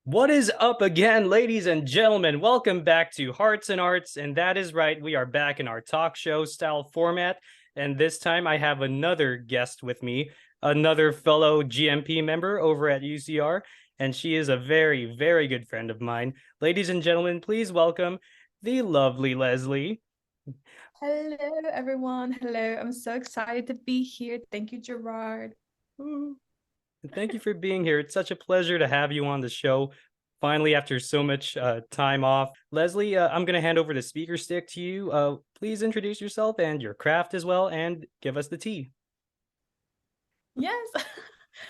What is up again, ladies and gentlemen? Welcome back to Hearts and Arts. And that is right, we are back in our talk show style format. And this time I have another guest with me, another fellow GMP member over at UCR. And she is a very, very good friend of mine. Ladies and gentlemen, please welcome the lovely Lesley. Hello, everyone. Hello. I'm so excited to be here. Thank you, Gerard. Ooh. Thank you for being here. It's such a pleasure to have you on the show. Finally, after so much time off. Lesley, I'm going to hand over the speaker stick to you. Please introduce yourself and your craft as well, and give us the tea. Yes.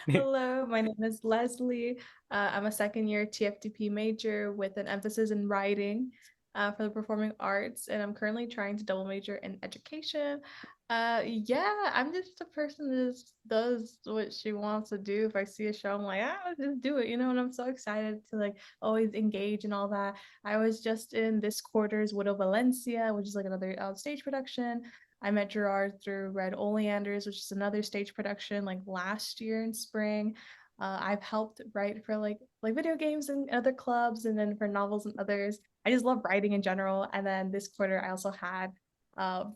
Hello, my name is Lesley. I'm a second year TFDP major with an emphasis in writing for the performing arts, and I'm currently trying to double major in education. Yeah, I'm just a person that just does what she wants to do. If I see a show, I'm like, let's just do it, and I'm so excited to like always engage and all that. I was just in this quarter's Widow Valencia, which is like another stage production. I met Gerard through Red Oleanders, which is another stage production like last year in spring. I've helped write for like video games and other clubs, and then for novels and others. I just love writing in general. And then this quarter, I also had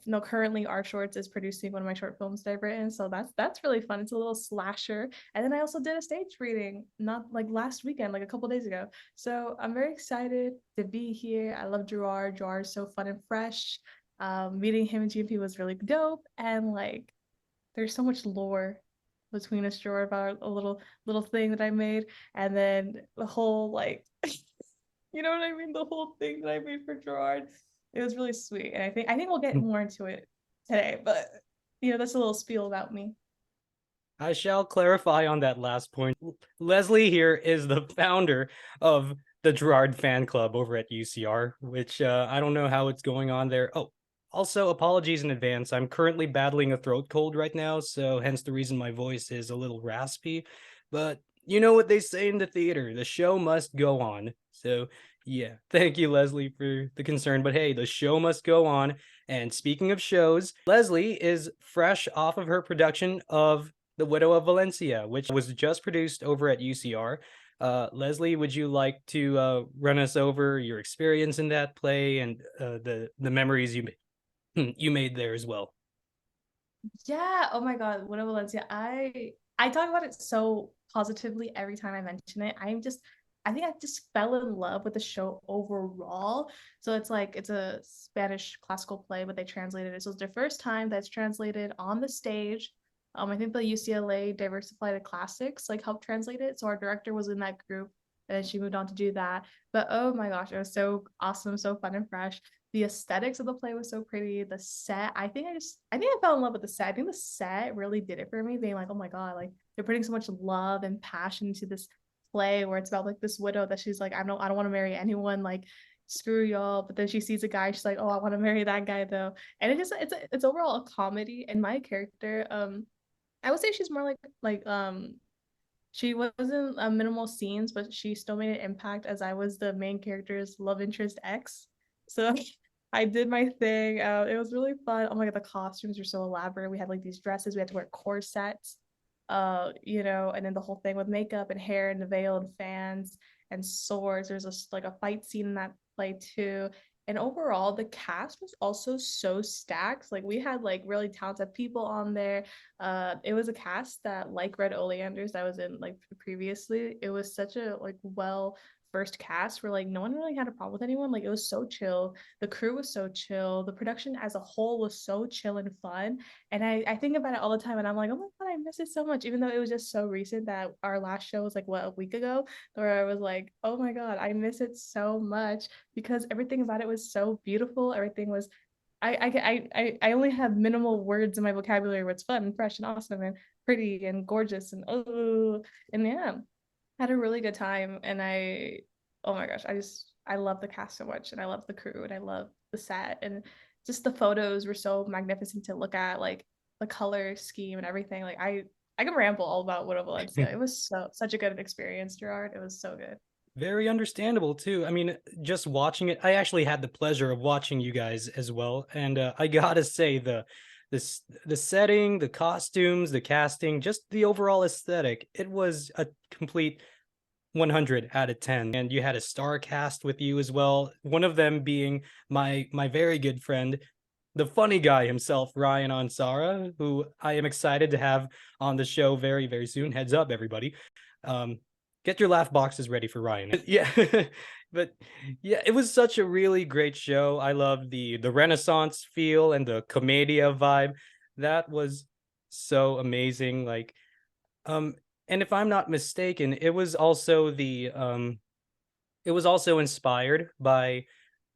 no, currently Art Shorts is producing one of my short films that I've written, so that's really fun. It's a little slasher. And then I also did a stage reading not like last weekend, like a couple days ago. So I'm very excited to be here. I love Gerard. Gerard's so fun and fresh. Meeting him in GMP was really dope, and like there's so much lore between us, Gerard, about a little thing that I made, and then the whole like you know what I mean, the whole thing that I made for Gerard. It was really sweet, and I think we'll get more into it today, but that's a little spiel about me. I shall clarify on that last point. Lesley here is the founder of the Gerard fan club over at UCR, which I don't know how it's going on there. Oh, also, apologies in advance. I'm currently battling a throat cold right now, so hence the reason my voice is a little raspy. But you know what they say in the theater, the show must go on. So, yeah, thank you, Lesley, for the concern. But hey, the show must go on. And speaking of shows, Lesley is fresh off of her production of the Widow of Valencia, which was just produced over at UCR. Lesley, would you like to run us over your experience in that play and the memories you made there as well? Yeah. Oh my God. Widow Valencia. I talk about it so positively every time I mention it. I think I just fell in love with the show overall. So it's a Spanish classical play, but they translated it. So it's their first time that's translated on the stage. I think the UCLA Diversified Classics like helped translate it. So our director was in that group, and then she moved on to do that. But oh my gosh, it was so awesome, so fun and fresh. The aesthetics of the play was so pretty. The set, I think I fell in love with the set. I think the set really did it for me, being like, oh my God, like they're putting so much love and passion into this play where it's about like this widow that she's like, I don't want to marry anyone, like screw y'all. But then she sees a guy, she's like, oh, I want to marry that guy though. And it's overall a comedy. And my character, I would say she's more like she wasn't minimal scenes, but she still made an impact as I was the main character's love interest ex. So I did my thing. It was really fun. Oh my God, the costumes were so elaborate. We had like these dresses, we had to wear corsets, and then the whole thing with makeup and hair and the veil and fans and swords. There's like a fight scene in that play too. And overall, the cast was also so stacked. Like we had like really talented people on there. It was a cast that, like Red Oleanders, that was in like previously. It was such a like well first cast where like no one really had a problem with anyone. Like it was so chill. The crew was so chill. The production as a whole was so chill and fun. And I think about it all the time, and I'm like, oh my God, I miss it so much. Even though it was just so recent that our last show was like what, a week ago, where I was like, oh my God, I miss it so much because everything about it was so beautiful. Everything was I only have minimal words in my vocabulary where it's fun and fresh and awesome and pretty and gorgeous and oh, and yeah, had a really good time. And oh my gosh, I love the cast so much, and I love the crew, and I love the set, and just the photos were so magnificent to look at, like the color scheme and everything. Like I can ramble all about Widow Valencia. It was such a good experience, Gerard. It was so good. Very understandable too. I mean, just watching it, I actually had the pleasure of watching you guys as well, and I gotta say the setting, the costumes, the casting, just the overall aesthetic, it was a complete 100 out of 10. And you had a star cast with you as well. One of them being my very good friend, the funny guy himself, Ryan Ansara, who I am excited to have on the show very, very soon. Heads up, everybody. Um, get your laugh boxes ready for Ryan. Yeah. But yeah, it was such a really great show. I love the Renaissance feel and the commedia vibe. That was so amazing. Like, um, and if I'm not mistaken, it was also inspired by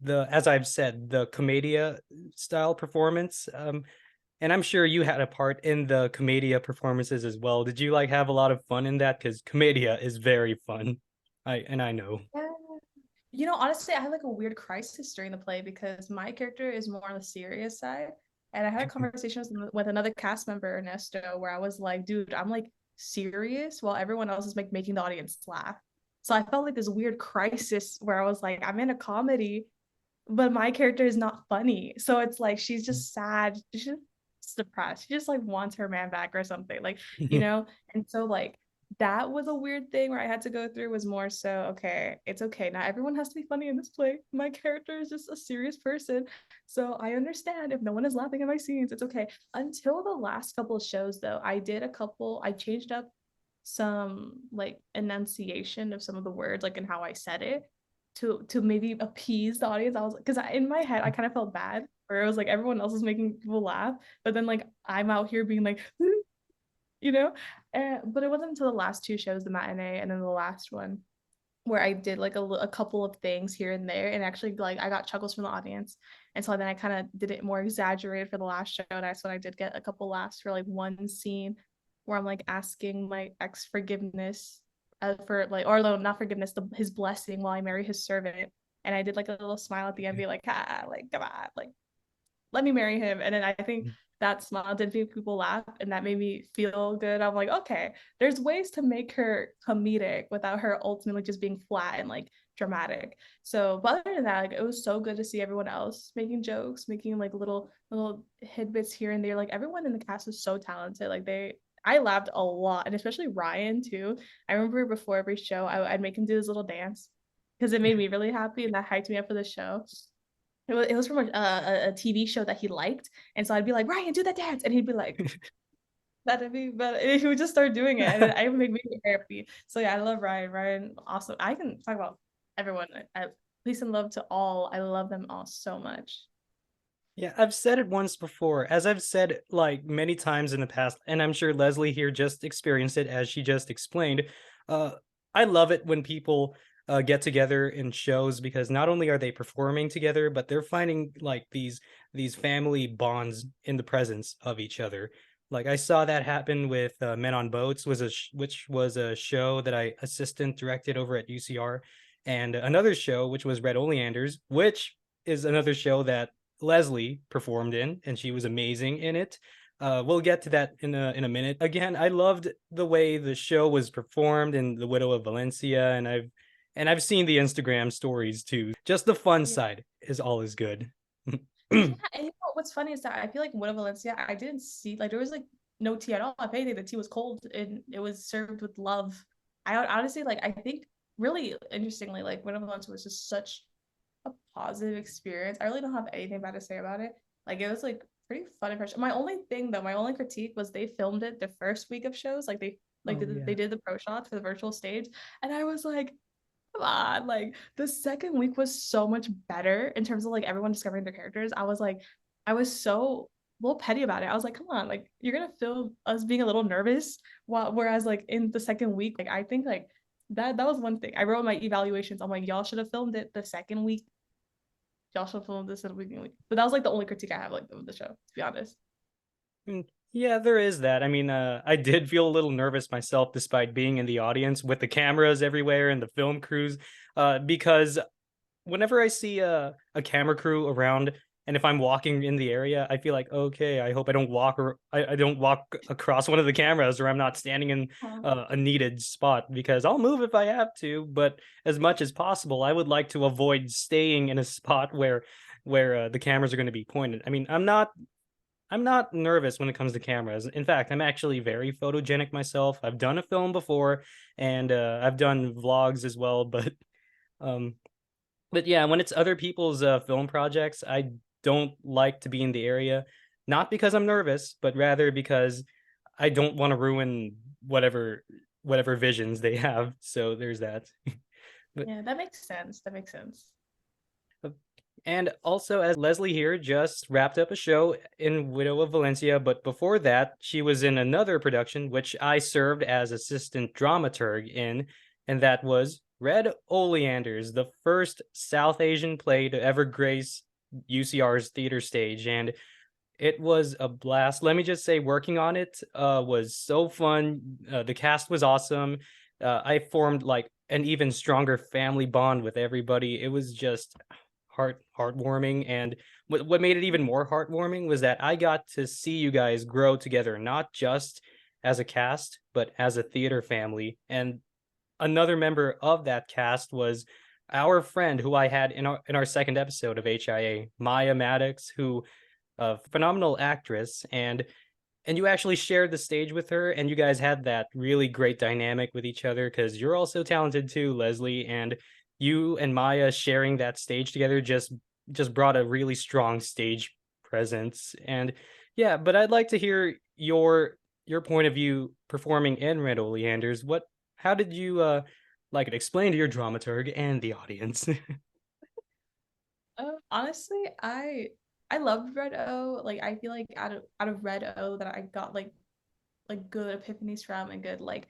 as I've said, the commedia style performance. And I'm sure you had a part in the commedia performances as well. Did you like have a lot of fun in that? Because commedia is very fun. I know. Yeah. You know, honestly, I had like a weird crisis during the play because my character is more on the serious side. And I had a conversation with another cast member, Ernesto, where I was like, dude, I'm like serious while everyone else is like making the audience laugh. So I felt like this weird crisis where I was like, I'm in a comedy, but my character is not funny. So it's like she's just sad. She's just depressed. She just like wants her man back or something. Like, you know? And so like that was a weird thing where I had to go through was more so, okay, it's okay. Not everyone has to be funny in this play. My character is just a serious person. So I understand if no one is laughing at my scenes, it's okay. Until the last couple of shows though, I changed up some like enunciation of some of the words, like in how I said it to maybe appease the audience. I was because in my head I kind of felt bad where it was like everyone else is making people laugh, but then like I'm out here being like, you know. But it wasn't until the last two shows, the matinee and then the last one, where I did like a couple of things here and there, and actually like I got chuckles from the audience, and so then I kind of did it more exaggerated for the last show, and that's when I did get a couple laughs for like one scene where I'm like asking my ex forgiveness for like, or no, not forgiveness, his blessing while I marry his servant, and I did like a little smile at the end, be like, ah, like come on, like let me marry him. And then I think that smile did make people laugh and that made me feel good. I'm like, okay, there's ways to make her comedic without her ultimately just being flat and like dramatic. So but other than that, like it was so good to see everyone else making jokes, making like little tidbits here and there. Like everyone in the cast was so talented. I laughed a lot, and especially Ryan too. I remember before every show I'd make him do this little dance because it made me really happy and that hyped me up for the show. It was from a TV show that he liked, and so I'd be like, Ryan, do that dance, and he'd be like, that'd be, but he would just start doing it, and then it would make me happy. So yeah, I love Ryan. Ryan, awesome. I can talk about everyone. Peace and love to all. I love them all so much. Yeah, I've said it once before, as I've said like many times in the past, and I'm sure Leslie here just experienced it as she just explained. Uh, I love it when people get together in shows because not only are they performing together, but they're finding like these family bonds in the presence of each other. Like I saw that happen with Men on Boats, which was a show that I assistant directed over at UCR, and another show which was Red Oleanders, which is another show that Lesley performed in, and she was amazing in it. We'll get to that in a minute. Again, I loved the way the show was performed in The Widow of Valencia, and I've seen the Instagram stories too. Just the fun Yeah. side is all is good. Yeah, and you know what's funny is that I feel like Widow Valencia, I didn't see like there was like no tea at all. If anything, the tea was cold and it was served with love. I honestly like I think really interestingly, like Widow Valencia was just such a positive experience. I really don't have anything bad to say about it. Like it was like pretty fun impression. My only thing though, my only critique was they filmed it the first week of shows. Like Oh yeah. they did the pro shots for the virtual stage, and I was like, come on, like the second week was so much better in terms of like everyone discovering their characters. I was so a little petty about it. I was like, come on, like you're gonna feel us being a little nervous while whereas like in the second week, like I think like that was one thing. I wrote my evaluations. I'm like, y'all should have filmed it the second week. Y'all should have filmed this in the week. But that was like the only critique I have like of the show, to be honest. Yeah, there is that. I mean, I did feel a little nervous myself, despite being in the audience with the cameras everywhere and the film crews, because whenever I see a camera crew around, and if I'm walking in the area, I feel like, okay, I hope I don't I don't walk across one of the cameras, or I'm not standing in a needed spot, because I'll move if I have to. But as much as possible, I would like to avoid staying in a spot where the cameras are going to be pointed. I mean, I'm not I'm not nervous when it comes to cameras. In fact, I'm actually very photogenic myself. I've done a film before, and I've done vlogs as well. Um, but yeah, when it's other people's film projects, I don't like to be in the area. Not because I'm nervous, but rather because I don't want to ruin whatever whatever visions they have. So there's that. But Yeah, that makes sense. That makes sense. uh, and also, as Leslie here just wrapped up a show in Widow of Valencia, but before that, she was in another production which I served as assistant dramaturg in, and that was Red Oleanders, the first South Asian play to ever grace UCR's theater stage. And it was a blast. Let me just say, working on it was so fun. The cast was awesome. I formed like an even stronger family bond with everybody. It was just heartwarming, and what made it even more heartwarming was that I got to see you guys grow together, not just as a cast, but as a theater family. And another member of that cast was our friend who I had in our second episode of HIA, Maya Maddox, who a phenomenal actress, and you actually shared the stage with her, and you guys had that really great dynamic with each other because you're also talented too, Leslie, and you and Maya sharing that stage together just brought a really strong stage presence. And yeah, but I'd like to hear your point of view performing in Red Oleanders. What how did you like it? Explain to your dramaturg and the audience. Honestly, I loved Red O. Like I feel like out of Red O that I got like good epiphanies from and good like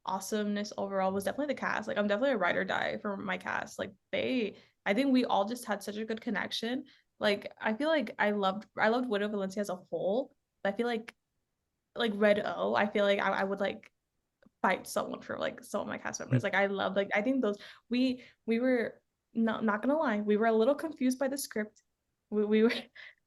awesomeness overall was definitely the cast. Like I'm definitely a ride or die for my cast. Like I think we all just had such a good connection. Like I feel like I loved Widow Valencia as a whole. But I feel like Red O, I feel like I would like fight someone for like some of my cast members. Like I love like I think those we were not gonna lie, we were a little confused by the script. We were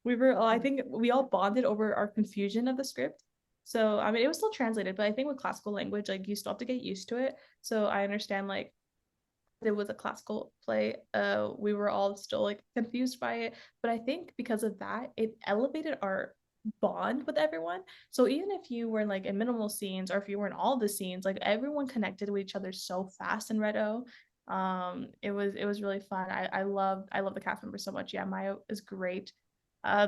we were I think we all bonded over our confusion of the script. So I mean it was still translated, but I think with classical language, like you still have to get used to it. So I understand like it was a classical play. We were all still like confused by it, but I think because of that, it elevated our bond with everyone. So even if you were like in minimal scenes or if you were in all the scenes, like everyone connected with each other so fast in Red O. It was really fun. I love the cast members so much. Yeah, Maya is great. I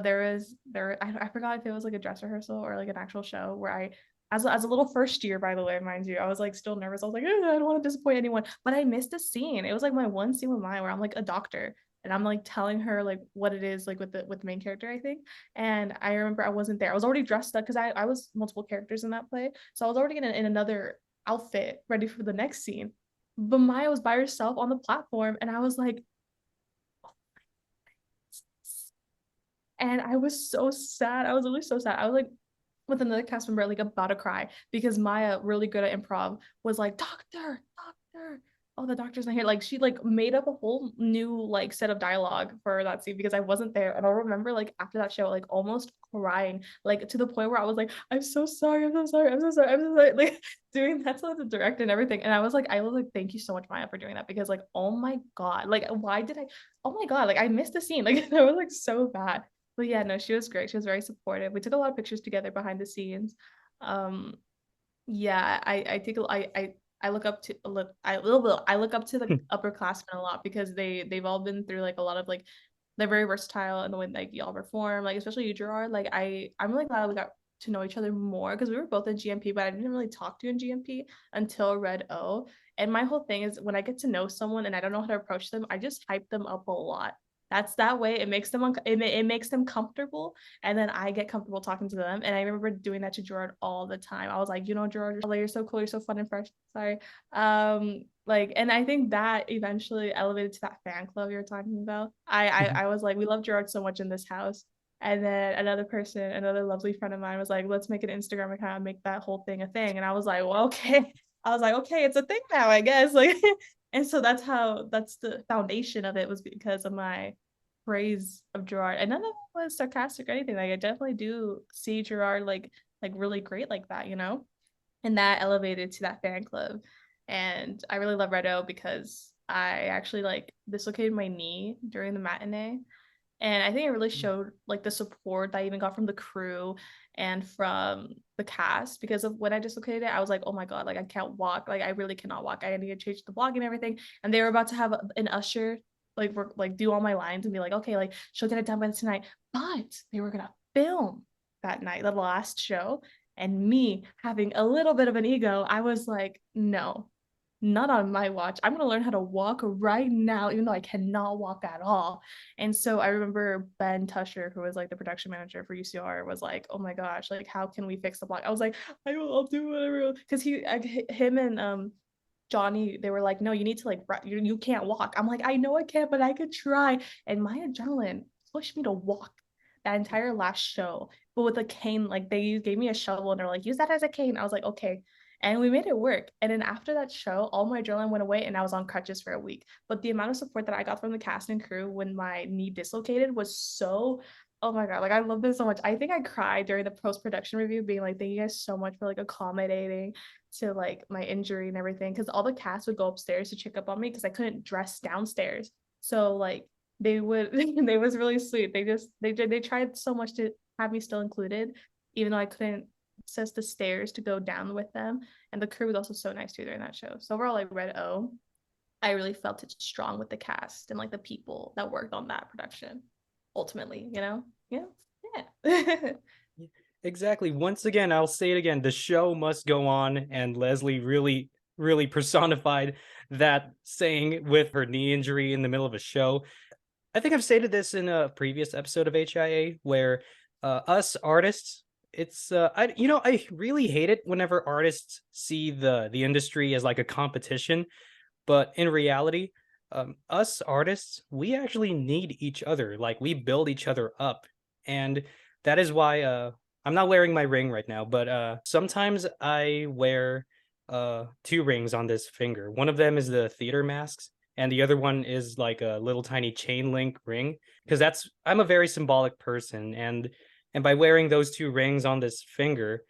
forgot if it was like a dress rehearsal or like an actual show where I as a little first year, by the way, mind you, I was like still nervous. I was like, I don't want to disappoint anyone, but I missed a scene. It was like my one scene with Maya where I'm like a doctor and I'm like telling her like what it is like with the main character, I think. And I remember I wasn't there. I was already dressed up because I was multiple characters in that play, so I was already in another outfit ready for the next scene. But Maya was by herself on the platform, and I was like, and I was so sad. I was really so sad. I was like with another cast member, like about to cry because Maya, really good at improv, was like, Doctor, Doctor. Oh, the doctor's not here. Like she like made up a whole new like set of dialogue for that scene because I wasn't there. And I remember like after that show, like almost crying, like to the point where I was like, I'm so sorry, I'm so sorry, I'm so sorry, I'm so sorry. Like doing that to the director and everything. And I was like, thank you so much, Maya, for doing that because like, oh my God, like why did I oh my God, like I missed the scene. Like that was like so bad. But yeah, no, she was great. She was very supportive. We took a lot of pictures together behind the scenes. Um, yeah, I take a I look up to look I little bit I look up to the upperclassmen a lot because they've all been through like a lot of like they're very versatile in the way like y'all perform. Like especially you, Gerard. Like I'm really glad we got to know each other more because we were both in GMP, but I didn't really talk to you in GMP until Red O. And my whole thing is when I get to know someone and I don't know how to approach them, I just hype them up a lot. That's that way. It makes them it makes them comfortable, and then I get comfortable talking to them. And I remember doing that to Gerard all the time. I was like, Gerard, you're so cool, you're so fun and fresh. Sorry. Like, and I think that eventually elevated to that fan club you're talking about. I was like, we love Gerard so much in this house. And then another person, another lovely friend of mine was like, let's make an Instagram account and make that whole thing a thing. And I was like, well, okay. I was like, okay, it's a thing now, I guess. Like, and so that's the foundation of it was because of my praise of Gerard. And none of it was sarcastic or anything. Like I definitely do see Gerard like really great like that, you know? And that elevated to that fan club. And I really love Redo because I actually like dislocated my knee during the matinee And I think it really showed like the support that I even got from the crew and from the cast because of when I dislocated it. I was like, oh my God, like I can't walk. Like I really cannot walk. I need to change the blog and everything. And they were about to have an usher like work, like do all my lines and be like, okay, like she'll get it done by tonight. But they were gonna film that night, the last show. And me having a little bit of an ego, I was like, no, not on my watch. I'm going to learn how to walk right now, even though I cannot walk at all. And so I remember Ben Tusher, who was like the production manager for UCR, was like, oh my gosh, like, how can we fix the block? I was like, I'll do whatever. Because him and Johnny, they were like, no, you need to like, you can't walk. I'm like, I know I can't, but I could try. And my adrenaline pushed me to walk that entire last show, but with a cane. Like they gave me a shovel and they're like, use that as a cane. I was like, okay. And we made it work. And then after that show, all my adrenaline went away and I was on crutches for a week. But the amount of support that I got from the cast and crew when my knee dislocated was so, oh my God, like I love this so much. I think I cried during the post-production review being like, thank you guys so much for like accommodating to like my injury and everything. Cause all the cast would go upstairs to check up on me because I couldn't dress downstairs. So like they would, they was really sweet. They tried so much to have me still included, even though I couldn't access the stairs to go down with them. And the crew was also so nice too during that show. So overall, like Red O, I really felt it strong with the cast and like the people that worked on that production. Ultimately, you know, yeah, yeah. Exactly. Once again, I'll say it again, the show must go on, and Lesley really, really personified that saying with her knee injury in the middle of a show. I think I've stated this in a previous episode of HIA where us artists, it's I really hate it whenever artists see the industry as like a competition, but in reality, us artists, we actually need each other. Like we build each other up, and that is why I'm not wearing my ring right now, but sometimes I wear two rings on this finger. One of them is the theater masks, and the other one is like a little tiny chain link ring because that's I'm a very symbolic person, and by wearing those two rings on this finger,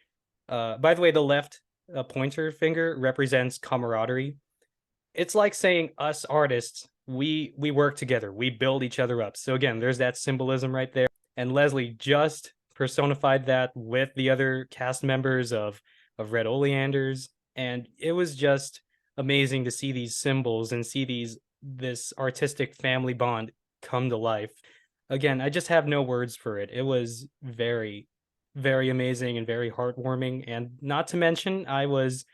by the way, the left pointer finger represents camaraderie. It's like saying us artists, we work together, we build each other up. So again, there's that symbolism right there, and Lesley just personified that with the other cast members of Red Oleanders, and it was just amazing to see these symbols and see this artistic family bond come to life. Again, I just have no words for it. It was very, very amazing and very heartwarming, and not to mention I was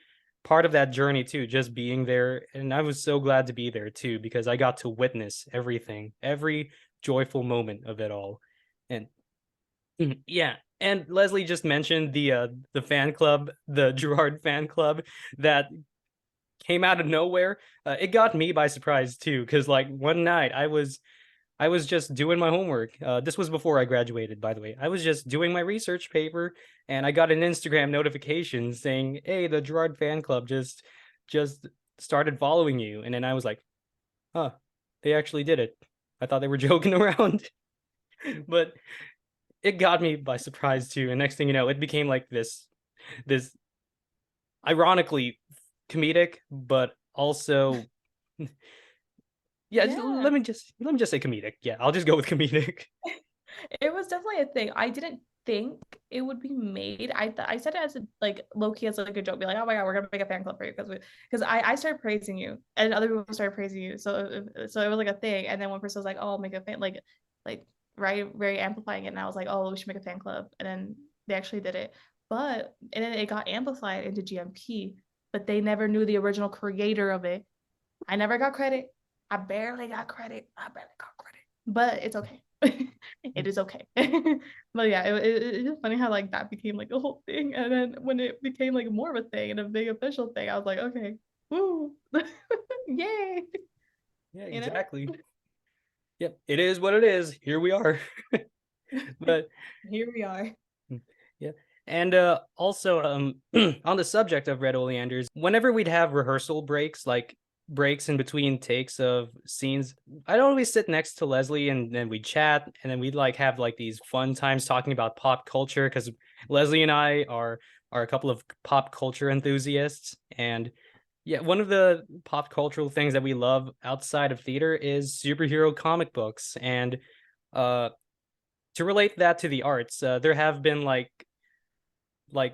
part of that journey too, just being there. And I was so glad to be there too, because I got to witness everything, every joyful moment of it all. And yeah, and Lesley just mentioned the fan club, the Gerard fan club that came out of nowhere. It got me by surprise too, because like one night I was just doing my homework. This was before I graduated, by the way. I was just doing my research paper, and I got an Instagram notification saying, "Hey, the Gerard fan club just started following you." And then I was like, "Huh, they actually did it. I thought they were joking around." But it got me by surprise too. And next thing you know, it became like this ironically comedic, but also yeah, Yeah. let me just say comedic. Yeah, I'll just go with comedic. It was definitely a thing. I didn't think it would be made. I said it as a like low key as like a joke, be like, oh my God, we're gonna make a fan club for you because I started praising you and other people started praising you. So it was like a thing. And then one person was like, oh, I'll make a fan like right very amplifying it. And I was like, oh, we should make a fan club. And then they actually did it. But and then it got amplified into GMP, but they never knew the original creator of it. I never got credit. I barely got credit. But it's okay. It is okay. But yeah, it's just funny how like that became like a whole thing. And then when it became like more of a thing and a big official thing, I was like, okay, woo, yay, Yeah, you know? exactly. Yep, it is what it is. Here we are. But Here we are. yeah. And also on the subject of Red Oleanders, whenever we'd have rehearsal breaks, like breaks in between takes of scenes, I'd always sit next to Lesley and then we'd chat and then we'd like have like these fun times talking about pop culture because Lesley and I are a couple of pop culture enthusiasts. And yeah, one of the pop cultural things that we love outside of theater is superhero comic books. And uh to relate that to the arts, there have been like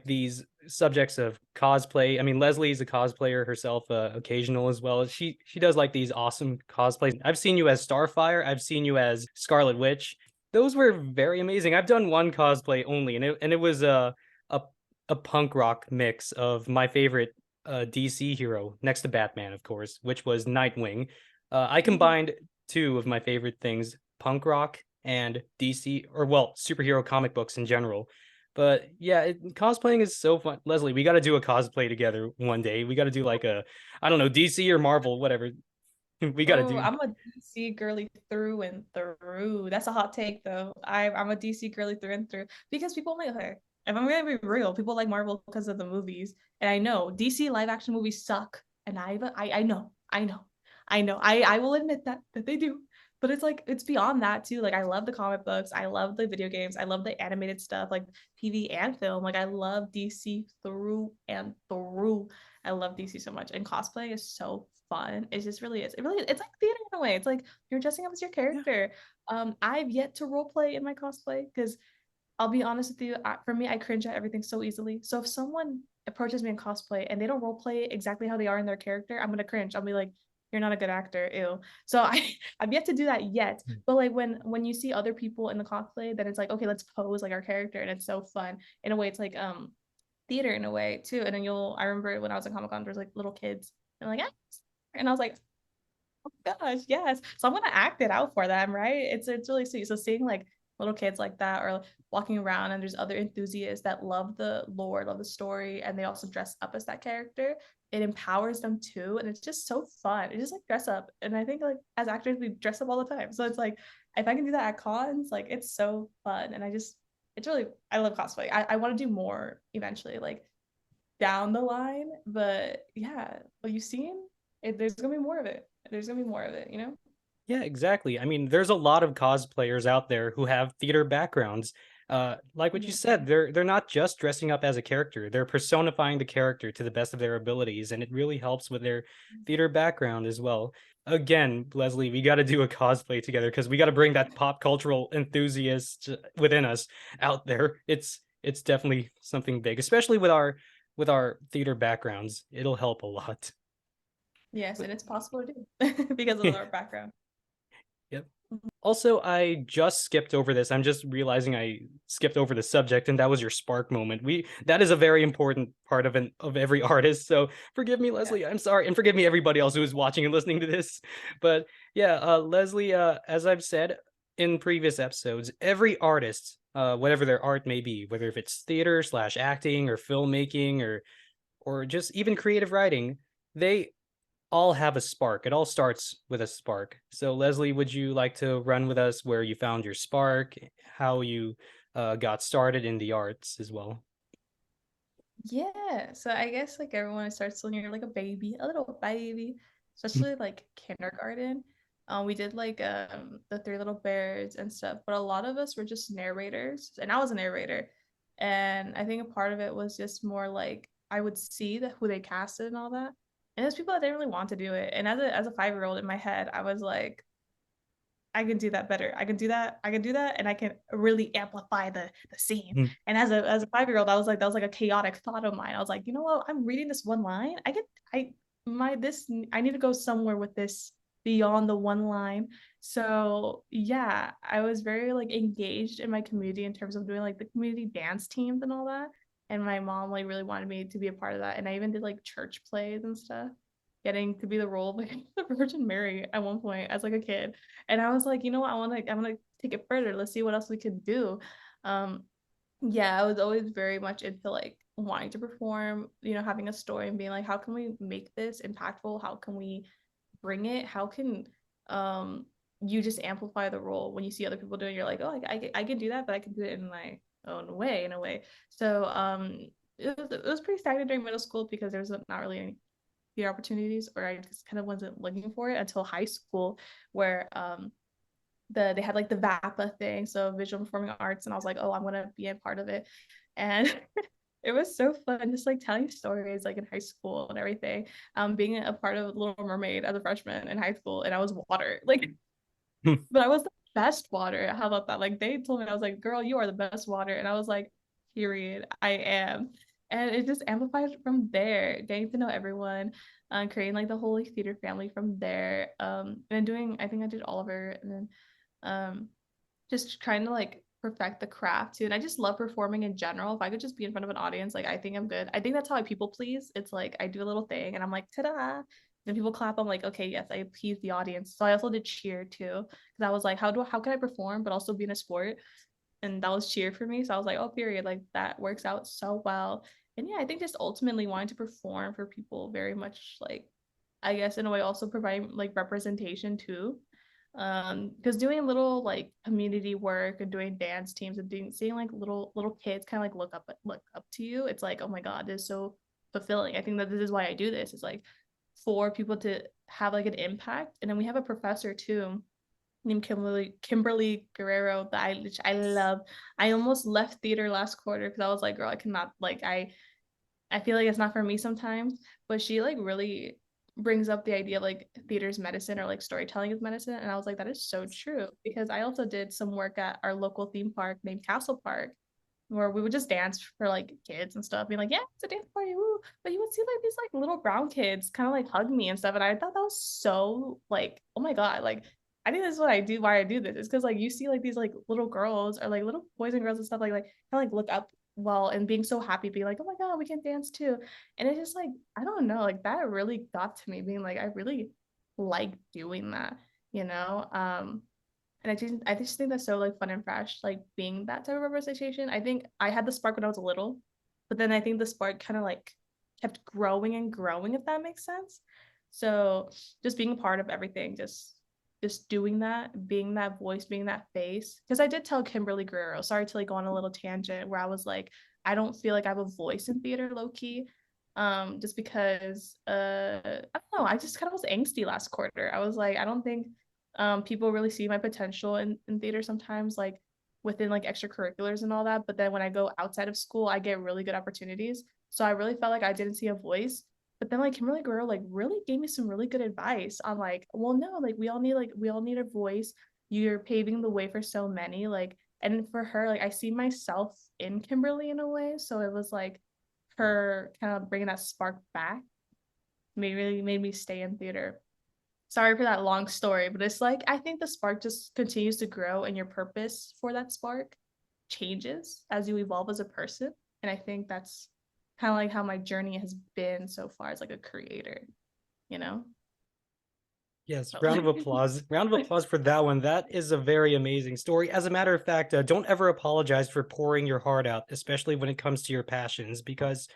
these subjects of cosplay. I mean, Leslie is a cosplayer herself, occasional as well. She does like these awesome cosplays. I've seen you as Starfire. I've seen you as Scarlet Witch. Those were very amazing. I've done one cosplay only, and it was a a punk rock mix of my favorite DC hero next to Batman, of course, which was Nightwing. I Mhm. combined two of my favorite things: punk rock and DC, or well, superhero comic books in general. But yeah, cosplaying is so fun. Leslie, we got to do a cosplay together one day. We got to do like a, I don't know, DC or Marvel, whatever. We got to Oh, do. I'm a DC girly through and through. That's a hot take though. I'm a DC girly through and through because people like her. If I'm gonna be real, people like Marvel because of the movies, and I know DC live action movies suck, and I know, I will admit that they do. But it's like it's beyond that too. Like I love the comic books, I love the video games, I love the animated stuff, like TV and film. Like I love DC through and through. I love DC so much, and cosplay is so fun. It just really is. It really it's like theater in a way. It's like you're dressing up as your Yeah. character. I've yet to role play in my cosplay because I'll be honest with you. For me, I cringe at everything so easily. So if someone approaches me in cosplay and they don't role play exactly how they are in their character, I'm gonna cringe. I'll be like, "You're not a good actor." Ew. So I've yet to do that yet. But like when you see other people in the cosplay, then it's like, okay, let's pose like our character, and it's so fun. In a way, it's like theater in a way too. And then I remember when I was at Comic Con, there's like little kids and like, ah, and I was like, gosh, yes. So I'm gonna act it out for them, right? It's really sweet. So seeing like little kids like that or walking around and there's other enthusiasts that love the lore, love the story, and they also dress up as that character, it empowers them too. And it's just so fun. It's just like dress up. And I think like as actors, we dress up all the time. So it's like if I can do that at cons, like it's so fun. And it's really I love cosplay. I want to do more eventually, like down the line. But yeah, what you've seen, there's gonna be more of it. There's gonna be more of it, you know? Yeah, exactly. I mean, there's a lot of cosplayers out there who have theater backgrounds. Like what you Mhm. said, they're not just dressing up as a character; they're personifying the character to the best of their abilities, and it really helps with their theater background as well. Again, Leslie, we got to do a cosplay together because we got to bring that pop cultural enthusiast within us out there. It's definitely something big, especially with our theater backgrounds. It'll help a lot. Yes, But and it's possible to do because of our background. yep. Also, I just skipped over this. I'm just realizing I skipped over the subject, and that was your spark moment. We that is a very important part of every artist. So forgive me, Yeah. Leslie. I'm sorry, and forgive me everybody else who is watching and listening to this. But yeah, Leslie, as I've said in previous episodes, every artist, whatever their art may be, whether if it's theater slash acting or filmmaking or just even creative writing, they all have a spark. It all starts with a spark. So, Leslie, would you like to run with us where you found your spark, how you got started in the arts as well? Yeah. So I guess like everyone starts when you're like a baby, a little baby, especially like kindergarten. We did like the Three Little Bears and stuff, but a lot of us were just narrators, and I was a narrator. And I think a part of it was just more like I would see who they casted and all that. And there's people that didn't really want to do it. And as a 5-year-old in my head, I was like, I can do that better. I can do that. I can do that, and I can really amplify the scene. And as a 5-year-old, I was like, that was like a chaotic thought of mine. I was like, you know what? I'm reading this one line. I need to go somewhere with this beyond the one line. So yeah, I was very like engaged in my community in terms of doing like the community dance teams and all that. And my mom like really wanted me to be a part of that. And I even did like church plays and stuff, getting to be the role of like the Virgin Mary at one point as like a kid. And I was like, you know what, I want to take it further. Let's see what else we could do. Um, yeah, I was always very much into like wanting to perform, having a story and being like, how can we make this impactful? How can we bring it? How can um you just amplify the role when you see other people doing it, you're like, oh, I can do that, but I can do it in my own way, in a way. So it was pretty stagnant during middle school because there was not really any the opportunities, or I just kind of wasn't looking for it until high school, where they had like the VAPA thing, so visual performing arts, and I was like, oh, I'm gonna be a part of it. And it was so fun just like telling stories like in high school and everything. Being a part of Little Mermaid as a freshman in high school, and I was water, like, but I was best water. How about that? Like they told me, I was like, girl, you are the best water. And I was like, period, I am. And it just amplified from there, getting to know everyone, creating like the whole like theater family from there. And doing, I think I did Oliver, and then um just trying to like perfect the craft too. And I just love performing in general. If I could just be in front of an audience, like I think I'm good. I think that's how I people please. It's like I do a little thing and I'm like, ta-da. Then people clap. I'm like, okay, yes, I appease the audience. So I also did cheer too. Because I was like, how can I perform but also be in a sport? And that was cheer for me. So I was like, oh, period. Like that works out so well. And yeah, I think just ultimately wanting to perform for people very much like I guess in a way also providing like representation too. Because doing little like community work and doing dance teams and doing seeing like little kids kind of like look up to you, it's like, oh my God, this is so fulfilling. I think that this is why I do this. Is like for people to have like an impact. And then we have a professor too named Kimberly Guerrero that I love. I almost left theater last quarter because I was like, girl, I cannot like I feel like it's not for me sometimes, but she like really brings up the idea of like theater's medicine or like storytelling is medicine. And I was like, that is so true because I also did some work at our local theme park named Castle Park where we would just dance for like kids and stuff, being like, yeah, it's a dance party, woo. But you would see like these like little brown kids kind of like hug me and stuff. And I thought that was so like, oh my God, like I think this is what I do, why I do this. It's because like you see like these like little girls or like little boys and girls and stuff like kind of like look up well and being so happy, being like, oh my God, we can dance too. And it's just like, I don't know, like that really got to me, being like, I really like doing that, you know? And I just think that's so like fun and fresh, like being that type of representation. I think I had the spark when I was little, but then I think the spark kind of like kept growing and growing, if that makes sense. So just being a part of everything, just doing that, being that voice, being that face. Because I did tell Kimberly Guerrero, sorry to like go on a little tangent where I was like, I don't feel like I have a voice in theater low key. Just because I don't know, I just kind of was angsty last quarter. I was like, I don't think people really see my potential in theater sometimes, like within like extracurriculars and all that. But then when I go outside of school, I get really good opportunities. So I really felt like I didn't see a voice. But then like Kimberly Guerrero like really gave me some really good advice on like, well, no, like we all need a voice. You're paving the way for so many. Like, and for her, like I see myself in Kimberly in a way. So it was like her kind of bringing that spark back made me stay in theater. Sorry for that long story, but it's like I think the spark just continues to grow and your purpose for that spark changes as you evolve as a person. And I think that's kind of like how my journey has been so far as like a creator, you know? Yes, So. round of applause. Round of applause for that one. That is a very amazing story. As a matter of fact, don't ever apologize for pouring your heart out, especially when it comes to your passions, because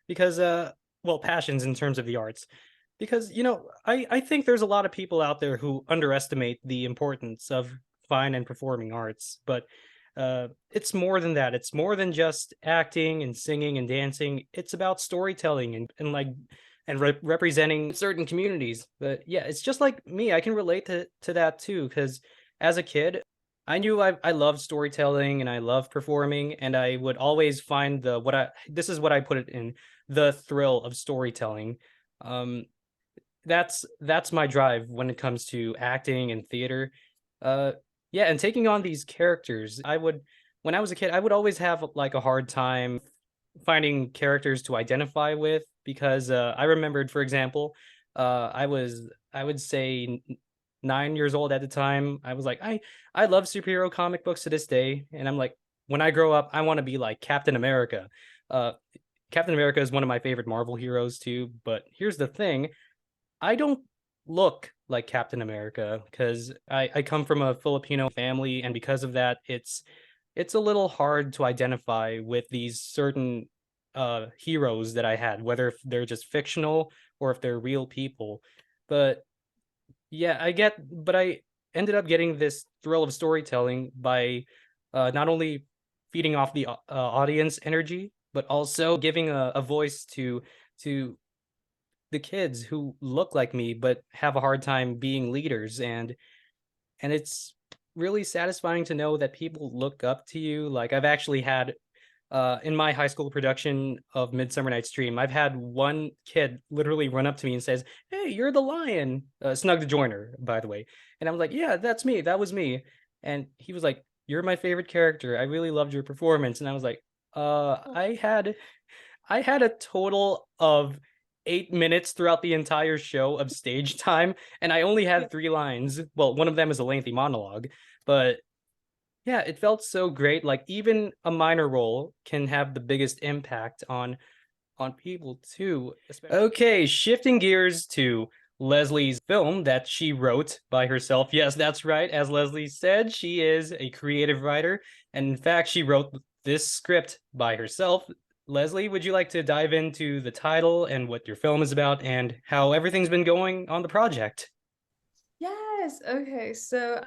well, passions in terms of the arts. Because I think there's a lot of people out there who underestimate the importance of fine and performing arts, but it's more than that. It's more than just acting and singing and dancing. It's about storytelling and like and representing certain communities. But yeah, it's just like me. I can relate to that too because as a kid, I knew I loved storytelling and I love performing, and I would always find the what I this is what I put it in, the thrill of storytelling. Um, that's my drive when it comes to acting and theater. Uh, yeah, and taking on these characters, when I was a kid, I would always have like a hard time finding characters to identify with because I remembered, for example, I would say 9 years old at the time. I was like, I love superhero comic books to this day, and I'm like, when I grow up, I want to be like Captain America. Uh, Captain America is one of my favorite Marvel heroes too, but here's the thing. I don't look like Captain America because I come from a Filipino family, and because of that, it's a little hard to identify with these certain heroes that I had, whether if they're just fictional or if they're real people. But yeah, but I ended up getting this thrill of storytelling by not only feeding off the audience energy, but also giving a voice to the kids who look like me but have a hard time being leaders, and it's really satisfying to know that people look up to you. Like I've actually had in my high school production of Midsummer Night's Dream, I've had one kid literally run up to me and says, "Hey, you're the lion." Snug the Joiner, by the way. And I was like, "Yeah, that's me. That was me." And he was like, "You're my favorite character. I really loved your performance." And I was like, Oh, I had a total of 8 minutes throughout the entire show of stage time, and I only yeah. had 3 lines. Well, one of them is a lengthy monologue, but yeah, it felt so great. Like even a minor role can have the biggest impact on people too. Okay, shifting gears to Leslie's film that she wrote by herself. Yes, that's right. As Leslie said, she is a creative writer, and in fact, she wrote this script by herself. Leslie, would you like to dive into the title and what your film is about and how everything's been going on the project? Yes. Okay. So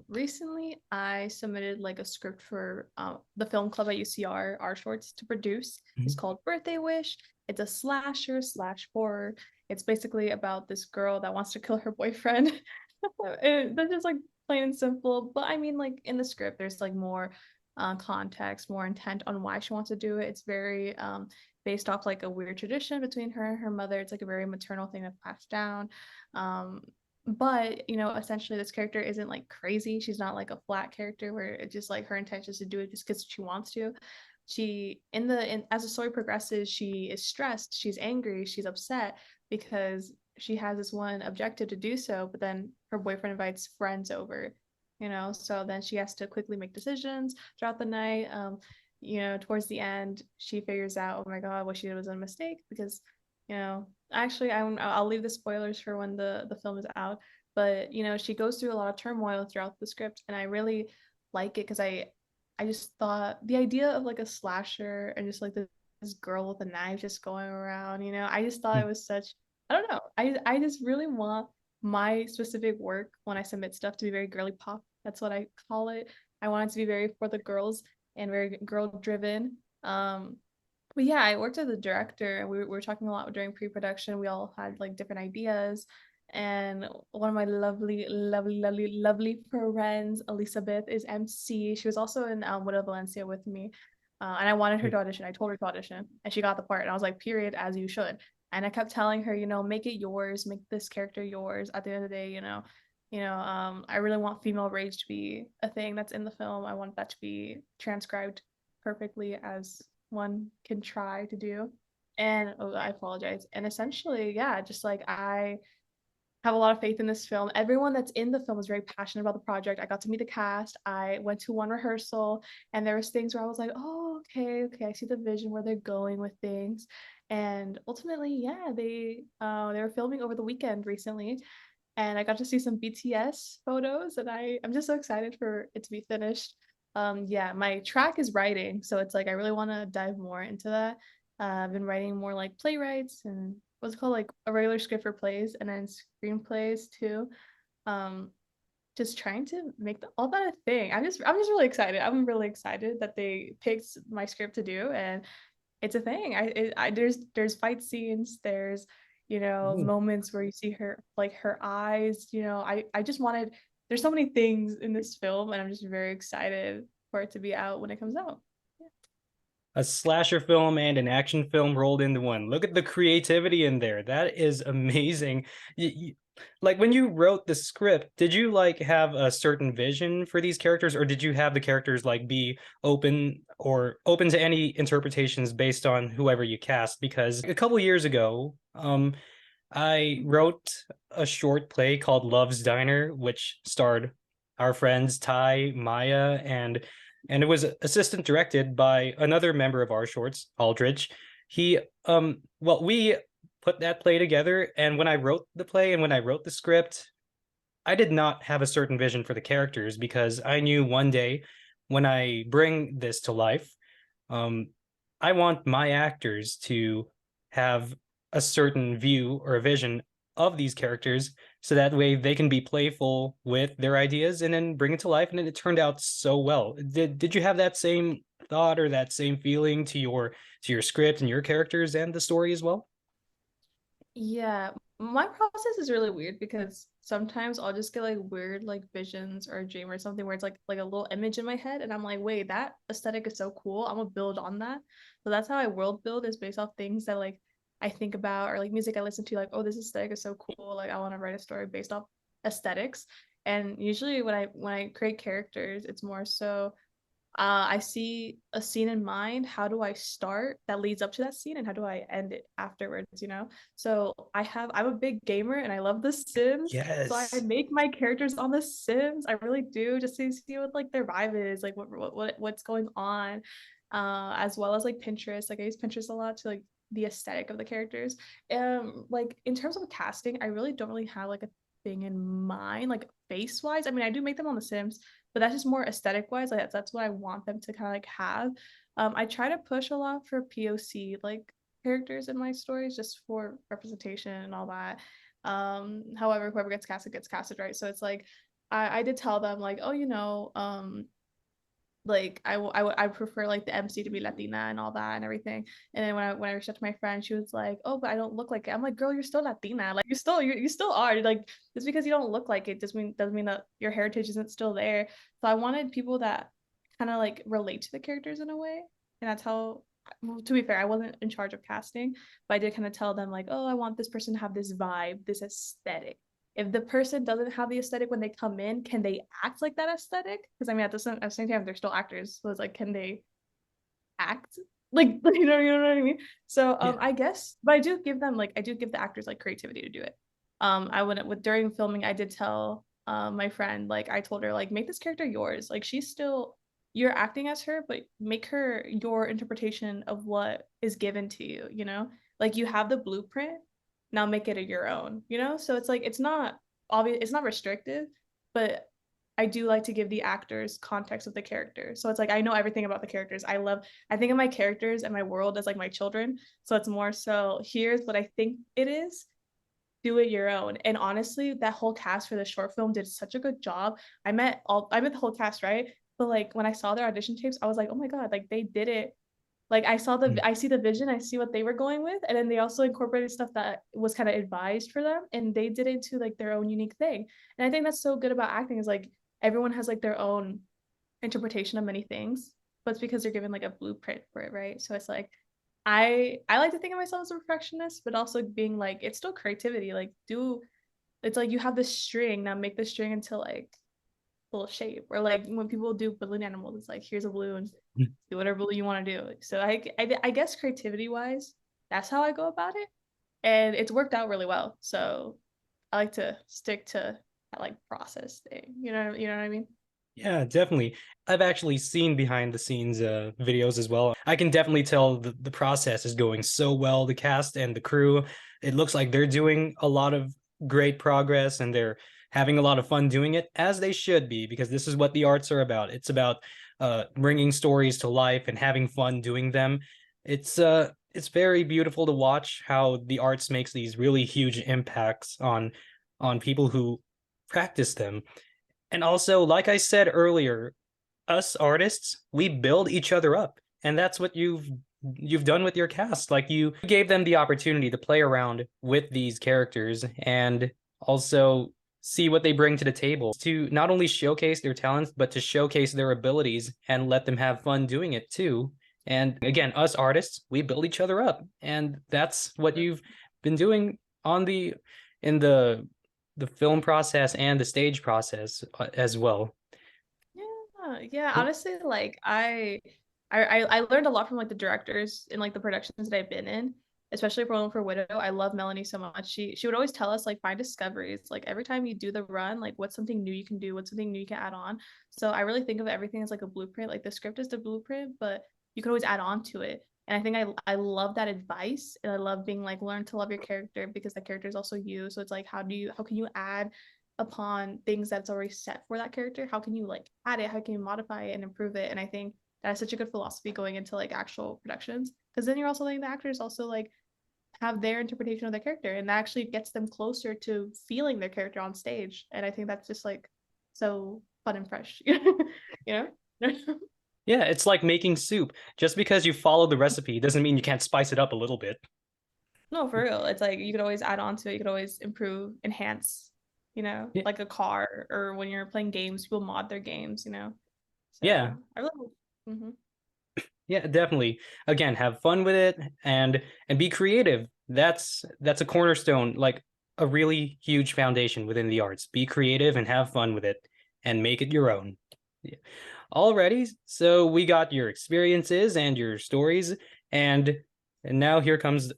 recently I submitted like a script for the film club at UCR, our shorts to produce. It's Mhm. called Birthday Wish. It's a slasher slash horror. It's basically about this girl that wants to kill her boyfriend. That's just like plain and simple. But I mean, like in the script, there's like more context, more intent on why she wants to do it. It's very based off like a weird tradition between her and her mother. It's like a very maternal thing that's passed down. Um, but essentially this character isn't like crazy. She's not like a flat character where it's just like her intention is to do it just because she wants to. She as the story progresses, she is stressed, she's angry, she's upset because she has this one objective to do so, but then her boyfriend invites friends over, so then she has to quickly make decisions throughout the night. Towards the end she figures out, oh my god, what she did was a mistake because actually I'll leave the spoilers for when the film is out, but she goes through a lot of turmoil throughout the script, and I really like it because I just thought the idea of like a slasher and just like this girl with a knife just going around, I just thought it was such, I don't know, I just really want my specific work when I submit stuff to be very girly pop. That's what I call it. I want it to be very for the girls and very girl driven. But yeah, I worked as a director, and we were talking a lot during pre-production. We all had like different ideas. And one of my lovely, lovely, lovely, lovely friends, Elizabeth, is MC. She was also in Widow Valencia with me. And I wanted her to audition. I told her to audition, and she got the part. And I was like, period, as you should. And I kept telling her, make it yours, make this character yours. At the end of the day, I really want female rage to be a thing that's in the film. I want that to be transcribed perfectly as one can try to do. And oh, I apologize. And essentially, yeah, just like I have a lot of faith in this film. Everyone that's in the film is very passionate about the project. I got to meet the cast. I went to one rehearsal, and there was things where I was like, "Oh, okay, okay, I see the vision where they're going with things." And ultimately, yeah, they were filming over the weekend recently, and I got to see some BTS photos, and I'm just so excited for it to be finished. Yeah, my track is writing, so it's like I really want to dive more into that. I've been writing more like playwrights and what's it called, like a regular script for plays and then screenplays too. Um, just trying to make all that a thing. I'm just really excited. I'm really excited that they picked my script to do, and it's a thing. There's fight scenes. There's Ooh. moments where you see her, like her eyes. I just wanted. There's so many things in this film, and I'm just very excited for it to be out when it comes out. A slasher film and an action film rolled into one. Look at the creativity in there. That is amazing. Like when you wrote the script, did you like have a certain vision for these characters, or did you have the characters like be open to any interpretations based on whoever you cast? Because a couple years ago, I wrote a short play called Love's Diner, which starred our friends Ty, Maya, and it was assistant directed by another member of our shorts, Aldrich. He we put that play together, and when I wrote the play and when I wrote the script, I did not have a certain vision for the characters because I knew one day when I bring this to life, um, I want my actors to have a certain view or a vision of these characters so that way they can be playful with their ideas and then bring it to life. And it turned out so well. Did you have that same thought or that same feeling to your script and your characters and the story as well? Yeah, my process is really weird because sometimes I'll just get like weird like visions or a dream or something where it's like a little image in my head, and I'm like, wait, that aesthetic is so cool. I'm gonna build on that. So that's how I world build, is based off things that like I think about or like music I listen to, like, oh, this aesthetic is so cool. Like I want to write a story based off aesthetics. And usually when I create characters, it's more so I see a scene in mind. How do I start that leads up to that scene, and how do I end it afterwards? You know. So I'm a big gamer, and I love The Sims. So I Yes. make my characters on The Sims. I really do, just to see what like their vibe is, like what's going on, as well as like Pinterest. Like I use Pinterest a lot to like the aesthetic of the characters. Like in terms of casting, I really don't really have like a thing in mind, like face wise. I mean, I do make them on The Sims, but that's just more aesthetic wise. Like that's what I want them to kind of like have. I try to push a lot for POC like characters in my stories, just for representation and all that. However, whoever gets casted, right? So it's like I did tell them like, oh, like I prefer like the MC to be Latina and all that and everything. And then when I reached out to my friend, she was like, "Oh, but I don't look like it." I'm like, "Girl, you're still Latina. Like you still are. Like just because you don't look like it doesn't mean that your heritage isn't still there." So I wanted people that kind of like relate to the characters in a way, and that's how. Well, to be fair, I wasn't in charge of casting, but I did kind of tell them like, "Oh, I want this person to have this vibe, this aesthetic." If the person doesn't have the aesthetic when they come in, can they act like that aesthetic? Because I mean, at the same time, they're still actors. So it's like, can they act like you know what I mean? So Yeah. I guess, but I do give the actors like creativity to do it. I wouldn't with during filming, I did tell my friend, like I told her like make this character yours. Like she's still you're acting as her, but make her your interpretation of what is given to you, you know? Like you have the blueprint, now make it your own, you know? So it's like it's not obvious, it's not restrictive, but I do like to give the actors context of the character. So it's like I know everything about the characters. I think of my characters and my world as like my children. So it's more so here's what I think it is. Do it your own. And honestly, that whole cast for the short film did such a good job. I met the whole cast, right? But like when I saw their audition tapes, I was like, oh my God, like they did it. Like Mm. I see the vision, I see what they were going with, and then they also incorporated stuff that was kind of advised for them, and they did it to like their own unique thing. And I think that's so good about acting is like everyone has like their own interpretation of many things, but it's because they're given like a blueprint for it, right? So it's like I like to think of myself as a perfectionist, but also being like it's still creativity. Like do it's like you have this string, now make the string into like little shape. Or like when people do balloon animals, it's like here's a balloon, do whatever balloon you want to do. So I guess creativity wise, that's how I go about it, and it's worked out really well. So I like to stick to that like process thing. You know what I mean? Yeah, definitely. I've actually seen behind the scenes videos as well. I can definitely tell the process is going so well. The cast and the crew, it looks like they're doing a lot of great progress and they're having a lot of fun doing it, as they should be, because this is what the arts are about. It's about bringing stories to life and having fun doing them. It's very beautiful to watch how the arts makes these really huge impacts on people who practice them. And also, like I said earlier, us artists, we build each other up. And that's what you've done with your cast. Like you gave them the opportunity to play around with these characters and also see what they bring to the table to not only showcase their talents, but to showcase their abilities and let them have fun doing it too. And again, us artists, we build each other up. And that's what you've been doing on in the film process and the stage process as well. Yeah. Honestly, like I learned a lot from like the directors in like the productions that I've been in, especially for One for Widow. I love Melanie so much. She would always tell us like find discoveries. Like every time you do the run, like what's something new you can do, what's something new you can add on. So I really think of everything as like a blueprint. Like the script is the blueprint, but you can always add on to it. And I think I love that advice, and I love being like learn to love your character because the character is also you. So it's like how can you add upon things that's already set for that character? How can you like add it? How can you modify it and improve it? And I think that's such a good philosophy going into like actual productions, because then you're also letting the actors also like have their interpretation of their character, and that actually gets them closer to feeling their character on stage. And I think that's just like so fun and fresh, you know? Yeah, it's like making soup. Just because you follow the recipe doesn't mean you can't spice it up a little bit. No, for real. It's like you could always add on to it. You could always improve, enhance, Yeah, like a car, or when you're playing games, people mod their games, yeah, So I really, mhm. yeah, definitely. Again, have fun with it and be creative. That's a cornerstone. Like a really huge foundation within the arts. Be creative and have fun with it and make it your own. Yeah. Alrighty, so we got your experiences and your stories, and now here comes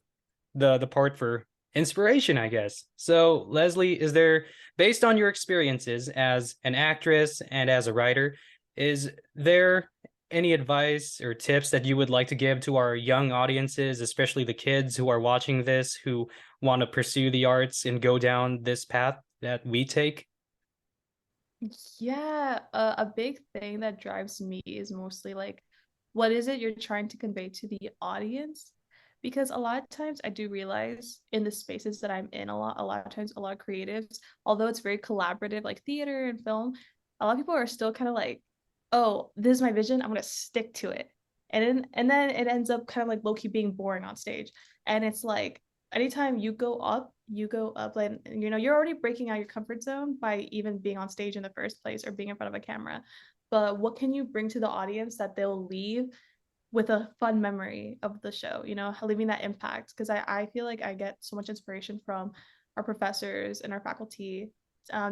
the part for inspiration, I guess. So, Lesley, is there, based on your experiences as an actress and as a writer, is there any advice or tips that you would like to give to our young audiences, especially the kids who are watching this, who want to pursue the arts and go down this path that we take? Yeah, a big thing that drives me is mostly like, what is it you're trying to convey to the audience? Because a lot of times I do realize in the spaces that I'm in a lot of times a lot of creatives, although it's very collaborative, like theater and film, a lot of people are still kind of like, oh, this is my vision, I'm gonna stick to it. And then it ends up kind of like low-key being boring on stage. And it's like anytime you go up, like, you know, you're already breaking out your comfort zone by even being on stage in the first place or being in front of a camera. But what can you bring to the audience that they'll leave with a fun memory of the show, you know, leaving that impact? Because I feel like I get so much inspiration from our professors and our faculty,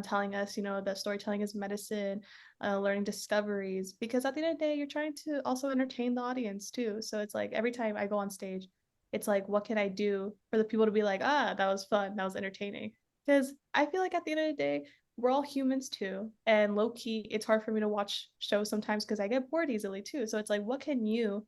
telling us, you know, that storytelling is medicine, learning discoveries, because at the end of the day, you're trying to also entertain the audience too. So it's like every time I go on stage, it's like, what can I do for the people to be like, ah, that was fun, that was entertaining? Because I feel like at the end of the day, we're all humans too. And low key, it's hard for me to watch shows sometimes because I get bored easily too. So it's like, what can you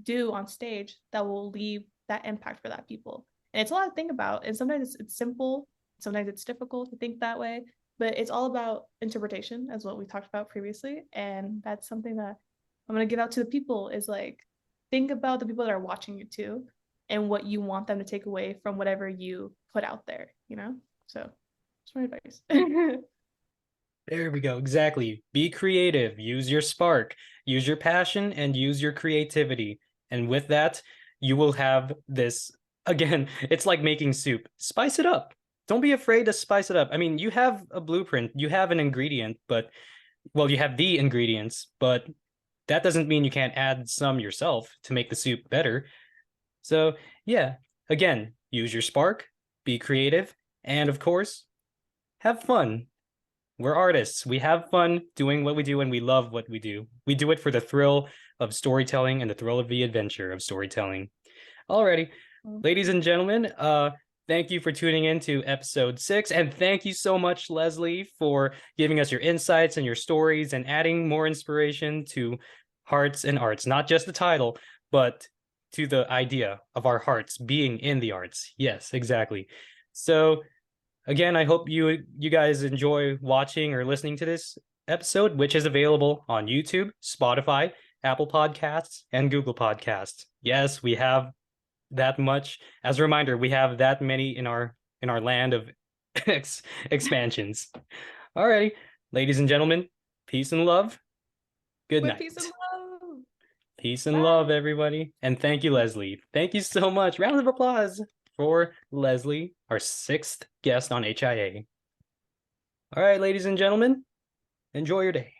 do on stage that will leave that impact for that people? And it's a lot to think about. And sometimes it's simple, sometimes it's difficult to think that way, but it's all about interpretation, as what we talked about previously. And that's something that I'm going to give out to the people is like, think about the people that are watching you too and what you want them to take away from whatever you put out there, you know? So that's my advice. There we go. Exactly. Be creative. Use your spark. Use your passion and use your creativity. And with that, you will have this. Again, it's like making soup. Spice it up. Don't be afraid to spice it up. I mean, you have a blueprint, you have an ingredient, but, well, you have the ingredients, but that doesn't mean you can't add some yourself to make the soup better. So, yeah, again, use your spark, be creative, and of course, have fun. We're artists. We have fun doing what we do and we love what we do. We do it for the thrill of storytelling and the thrill of the adventure of storytelling. Alrighty, ladies and gentlemen, thank you for tuning in to episode 6. And thank you so much, Lesley, for giving us your insights and your stories and adding more inspiration to Hearts and Arts. Not just the title, but to the idea of our hearts being in the arts. Yes, exactly. So again, I hope you guys enjoy watching or listening to this episode, which is available on YouTube, Spotify, Apple Podcasts, and Google Podcasts. Yes, we have that much. As a reminder, we have that many in our land of expansions. Alrighty, ladies and gentlemen, peace and love. Good With night. peace and love. Peace and Bye. love, everybody. And thank you, Lesley. Thank you so much. Round of applause for Lesley, our 6th guest on HIA. All right, ladies and gentlemen, enjoy your day.